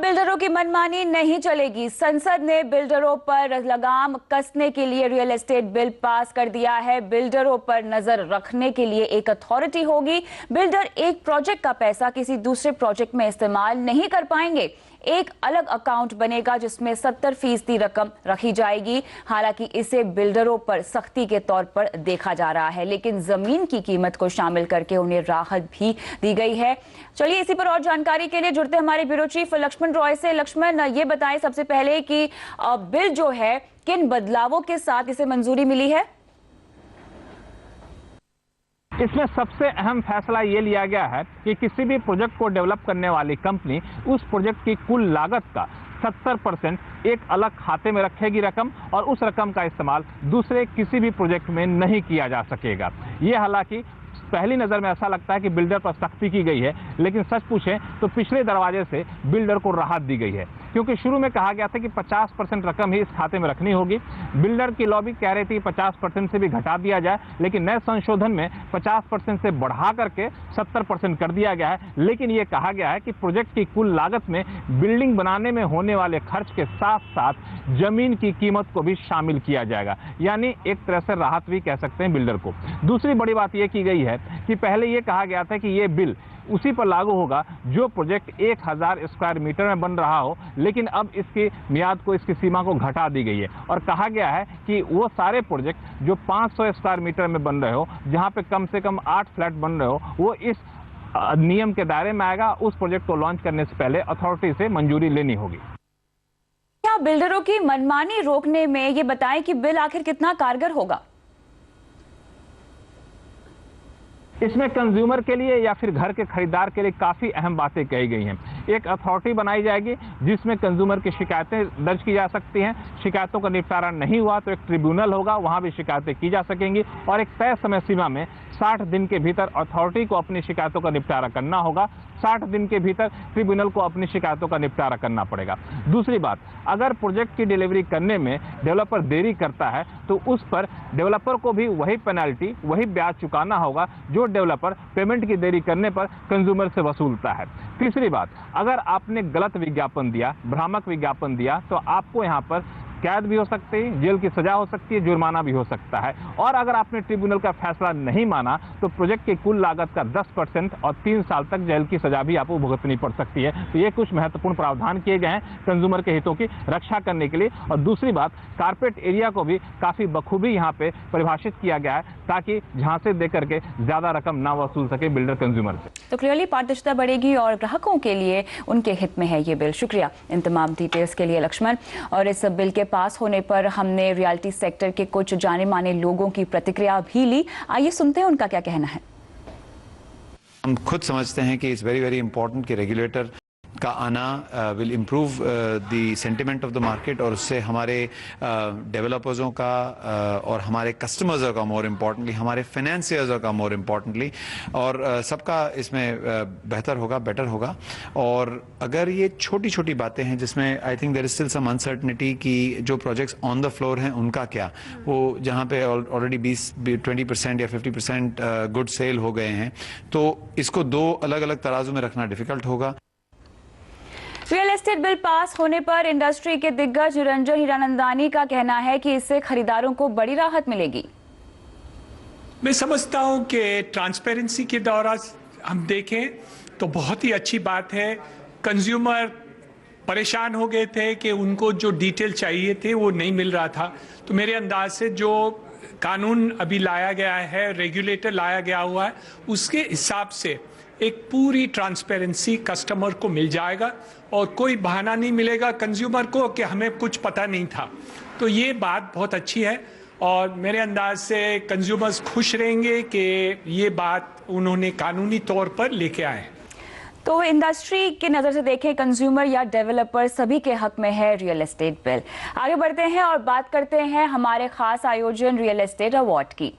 बिल्डरों की मनमानी नहीं चलेगी। संसद ने बिल्डरों पर लगाम कसने के लिए रियल एस्टेट बिल पास कर दिया है। बिल्डरों पर नजर रखने के लिए एक अथॉरिटी होगी। बिल्डर एक प्रोजेक्ट का पैसा किसी दूसरे प्रोजेक्ट में इस्तेमाल नहीं कर पाएंगे। एक अलग अकाउंट बनेगा जिसमें 70% रकम रखी जाएगी। हालांकि इसे बिल्डरों पर सख्ती के तौर पर देखा जा रहा है, लेकिन जमीन की कीमत को शामिल करके उन्हें राहत भी दी गई है। चलिए इसी पर और जानकारी के लिए जुड़ते हमारे ब्यूरो चीफ लक्ष्मण रॉय से। लक्ष्मण, ये बताएं सबसे पहले कि बिल जो है किन बदलावों के साथ इसे मंजूरी मिली है? इसमें सबसे अहम फैसला ये लिया गया है कि किसी भी प्रोजेक्ट को डेवलप करने वाली कंपनी उस प्रोजेक्ट की कुल लागत का 70% एक अलग खाते में रखेगी रकम, और उस रकम का इस्तेमाल दूसरे किसी भी प्रोजेक्ट में नहीं किया जा सकेगा। ये हालांकि पहली नज़र में ऐसा लगता है कि बिल्डर पर सख्ती की गई है, लेकिन सच पूछें तो पिछले दरवाजे से बिल्डर को राहत दी गई है, क्योंकि शुरू में कहा गया था कि 50% रकम ही इस खाते में रखनी होगी। बिल्डर की लॉबी कह रही थी 50% से भी घटा दिया जाए, लेकिन नए संशोधन में 50% से बढ़ा करके 70% कर दिया गया है। लेकिन ये कहा गया है कि प्रोजेक्ट की कुल लागत में बिल्डिंग बनाने में होने वाले खर्च के साथ साथ जमीन की कीमत को भी शामिल किया जाएगा, यानी एक तरह से राहत भी कह सकते हैं बिल्डर को। दूसरी बड़ी बात यह की गई है कि पहले यह कहा गया था कि यह बिल उसी पर लागू होगा जो प्रोजेक्ट 1000 स्क्वायर मीटर में बन रहा हो, लेकिन अब इसकी मियाद को, इसकी सीमा को घटा दी गई है और कहा गया है कि वो सारे प्रोजेक्ट जो 500 स्क्वायर मीटर में बन रहे हो, जहां पे कम से कम 8 फ्लैट बन रहे हो, वो इस नियम के दायरे में आएगा। उस प्रोजेक्ट को लॉन्च करने से पहले अथॉरिटी से मंजूरी लेनी होगी। क्या बिल्डरों की मनमानी रोकने में ये बताएं कि बिल आखिर कितना कारगर होगा? इसमें कंज्यूमर के लिए या फिर घर के खरीदार के लिए काफ़ी अहम बातें कही गई हैं। एक अथॉरिटी बनाई जाएगी जिसमें कंज्यूमर की शिकायतें दर्ज की जा सकती हैं। शिकायतों का निपटारा नहीं हुआ तो एक ट्रिब्यूनल होगा, वहां भी शिकायतें की जा सकेंगी, और एक तय समय सीमा में 60 दिन के भीतर अथॉरिटी को अपनी शिकायतों का निपटारा करना होगा। 60 दिन के भीतर ट्रिब्यूनल को अपनी शिकायतों का निपटारा करना पड़ेगा। दूसरी बात, अगर प्रोजेक्ट की डिलीवरी करने में डेवलपर देरी करता है तो उस पर डेवलपर को भी वही पेनल्टी, वही ब्याज चुकाना होगा जो डेवलपर पेमेंट की देरी करने पर कंज्यूमर से वसूलता है। तीसरी बात, अगर आपने गलत विज्ञापन दिया, भ्रामक विज्ञापन दिया, तो आपको यहाँ पर कैद भी हो सकती है, जेल की सजा हो सकती है, जुर्माना भी हो सकता है। और अगर आपने ट्रिब्यूनल का फैसला नहीं माना तो प्रोजेक्ट की कुल लागत का 10% और 3 साल तक जेल की सजा भी आपको भुगतनी पड़ सकती है। तो ये कुछ महत्वपूर्ण प्रावधान किए गए हैं कंज्यूमर के हितों की रक्षा करने के लिए। और दूसरी बात, कारपेट एरिया को भी काफी बखूबी यहाँ पे परिभाषित किया गया है ताकि झांसे दे करके ज्यादा रकम ना वसूल सके बिल्डर कंज्यूमर से। तो क्लियरली पारदर्शिता बढ़ेगी और ग्राहकों के लिए उनके हित में है ये बिल। शुक्रिया इन तमाम डिटेल्स के लिए लक्ष्मण। और इस बिल के पास होने पर हमने रियल्टी सेक्टर के कुछ जाने माने लोगों की प्रतिक्रिया भी ली। आइए सुनते हैं उनका क्या कहना है। हम खुद समझते हैं कि इट्स वेरी वेरी इंपॉर्टेंट कि रेगुलेटर का आना will improve the sentiment of the market, और उससे हमारे डेवलपर्सों का और हमारे कस्टमर्स का, मोर इम्पॉर्टेंटली हमारे फाइनेंसियर्स का, मोर इम्पॉर्टेंटली, और सबका इसमें बेहतर होगा, बेटर होगा। और अगर ये छोटी छोटी बातें हैं जिसमें I think there is still some uncertainty कि जो प्रोजेक्ट्स ऑन द फ्लोर हैं उनका क्या, वो जहाँ पे ऑलरेडी 20% या 50% गुड सेल हो गए हैं, तो इसको दो अलग अलग तराजू में रखना डिफिकल्ट होगा। रियल एस्टेट बिल पास होने पर इंडस्ट्री के दिग्गज निरंजन हीरानंदानी का कहना है कि इससे खरीदारों को बड़ी राहत मिलेगी। मैं समझता हूं कि ट्रांसपेरेंसी के दौरान हम देखें तो बहुत ही अच्छी बात है। कंज्यूमर परेशान हो गए थे कि उनको जो डिटेल चाहिए थे वो नहीं मिल रहा था। तो मेरे अंदाज से जो कानून अभी लाया गया है, रेगुलेटर लाया गया हुआ है, उसके हिसाब से एक पूरी ट्रांसपेरेंसी कस्टमर को मिल जाएगा और कोई बहाना नहीं मिलेगा कंज्यूमर को कि हमें कुछ पता नहीं था। तो ये बात बहुत अच्छी है और मेरे अंदाज से कंज्यूमर्स खुश रहेंगे कि ये बात उन्होंने कानूनी तौर पर लेके आए। तो इंडस्ट्री की नजर से देखें, कंज्यूमर या डेवलपर सभी के हक में है रियल एस्टेट बिल। आगे बढ़ते हैं और बात करते हैं हमारे खास आयोजन रियल एस्टेट अवार्ड की।